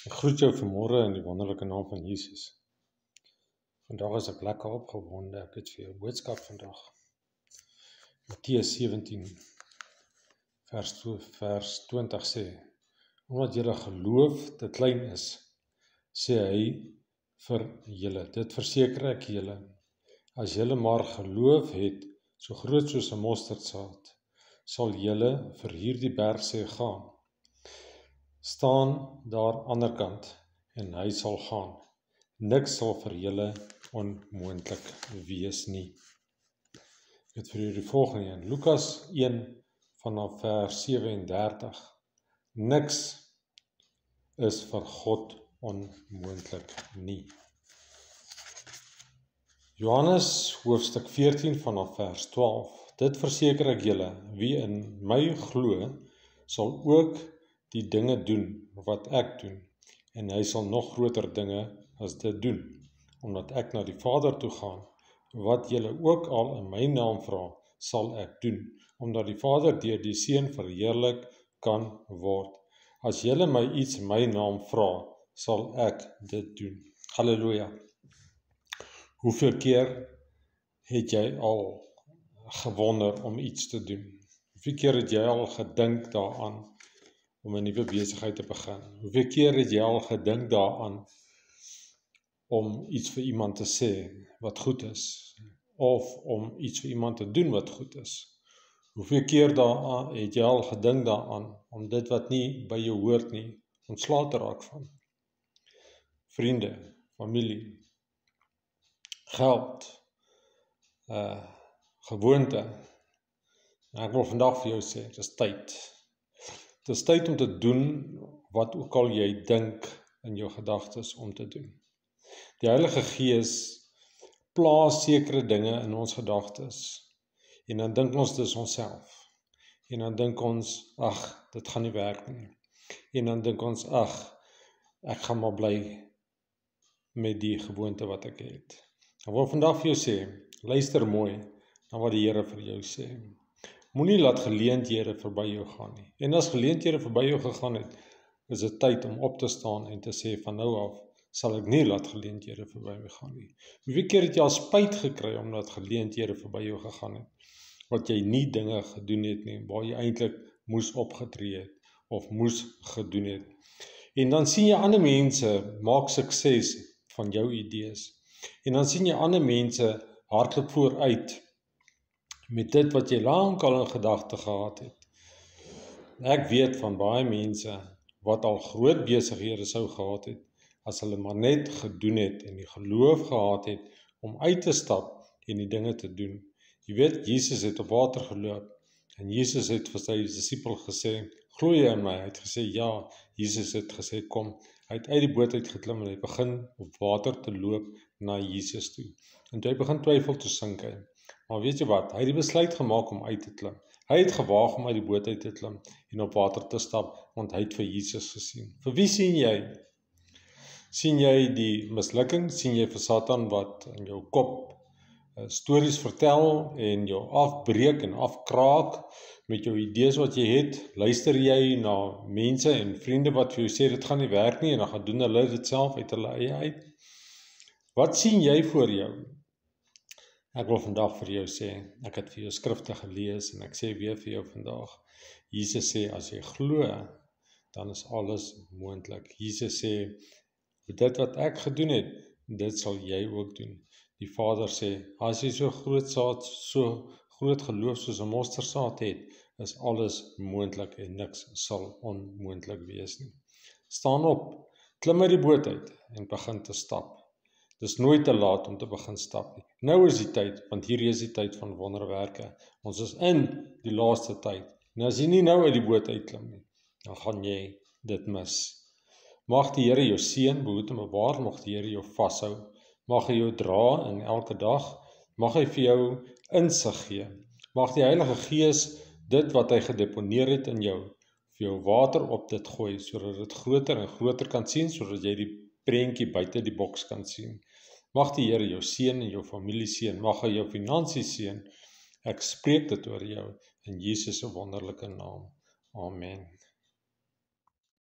Ek groet jou vanmôre in die wonderlike naam van Jesus. Vandag is ek lekker opgewonde. Ek het vir jou boodskap vandag. Matteus 17 vers 20 sê, omdat julle geloof te klein is, sê hy vir julle, dit verseker ek julle, as julle maar geloof het, so groot soos 'n mosterdsaad, sal julle vir hierdie berg sê gaan, staan daar ander kant, en hy sal gaan. Niks sal vir julle onmoontlik wees nie. Ek het vir julle die volgende een, Lukas 1 vanaf vers 37. Niks is vir God onmoontlik nie. Johannes hoofstuk 14 vanaf vers 12. Dit verseker ek julle, wie in my glo, sal ook die dinge doen wat ek doen, en hy sal nog groter dinge as dit doen, omdat ek na die Vader toe gaan. Wat julle ook al in my naam vra, sal ek doen, omdat die Vader deur die Seun verheerlik kan word. As julle my iets in my naam vra, sal ek dit doen. Halleluja. Hoeveel keer het jy al gewonder om iets te doen? Hoeveel keer het jy al gedink daaraan om 'n nuwe besigheid te begin? Hoeveel keer het jy al gedink daaraan om iets vir iemand te sê wat goed is, of om iets vir iemand te doen wat goed is? Hoeveel keer het jy al gedink daaraan om dit wat nie by jou hoort nie, ontslae te raak van? Vriende, familie, geld, gewoonte. En ek wil vandag vir jou sê, dit is tyd. Dit is tyd om te doen wat ook al jy dink in jou gedagtes om te doen. Die Heilige Gees plaas sekere dinge in ons gedagtes, en dan dink ons dis onsself. En dan dink ons, ag, dit gaan nie werk nie. En dan dink ons, ag, ek gaan maar bly met die gewoonte wat ek het. Ek wil vandag vir jou sê, luister mooi na wat die Here vir jou sê. Moenie laat geleenthede verby jou gaan nie. En as geleenthede verby jou gegaan het, is dit tyd om op te staan en te sê, van nou af sal ek nie laat geleenthede verby my gaan nie. Hoeveel keer het jy al spyt gekry omdat geleenthede verby jou gegaan het, wat jy nie dinge gedoen het nie, waar jy eintlik moes opgetree het, of moes gedoen het. En dan sien jy ander mense maak sukses van jou idees. En dan sien jy ander mense hardloop vooruit met dit wat jy lank al in gedagte gehad het. Ek weet van baie mense wat al groot besighede sou gehad het, as hulle maar net gedoen het en die geloof gehad het om uit te stap en die dinge te doen. Jy weet, Jesus het op water geloop en Jesus het vir sy disipel gesê, glo jy in my? Hy het gesê ja. Jesus het gesê kom. Hy het uit die boot uitgeklim en hy begin op water te loop na Jesus toe. En toe hy begin twyfel, toe sink hy. Maar weet jy wat? Hy het die besluit gemaak om uit te klim. Hy het gewaag om uit die boot uit te klim en op water te stap, want hy het vir Jesus gesien. Vir wie sien jy? Sien jy die mislukking? Sien jy vir Satan wat in jou kop stories vertel en jou afbreek en afkraak met jou idees wat jy het? Luister jy na mense en vriende wat vir jou sê dit gaan nie werk nie en dan gaan doen hulle dit self uit hulle eie uit? Wat sien jy voor jou? Ek wil vandag vir jou sê, ek het vir jou skrifte gelees en ek sê weer vir jou vandag, Jesus sê as jy glo, dan is alles moontlik. Jesus sê, dit wat ek gedoen het, dit sal jy ook doen. Die Vader sê, as jy so groot geloof soos 'n mosterdsaad het, is alles moontlik en niks sal onmoontlik wees nie. Staan op, klim uit die boot uit en begin te stap. Dis nooit te laat om te begin stap nie. Nou is die tyd, want hier is die tyd van wonderwerke. Ons is in die laaste tyd. En as jy nie nou uit die boot uitklim nie, dan gaan jy dit mis. Mag die Here jou seën, behoed en bewaar, mag die Here jou vashou, mag hy jou dra in elke dag, mag hy vir jou insig gee, mag die Heilige Gees dit wat hy gedeponeer het in jou, vir jou water op dit gooi, sodat dit groter en groter kan sien, sodat jy die prentjie buite die boks kan sien. Mag die Here jou seën en jou familie seën, mag hy jou finansies seën. Ek spreek dit oor jou in Jesus se wonderlike naam. Amen.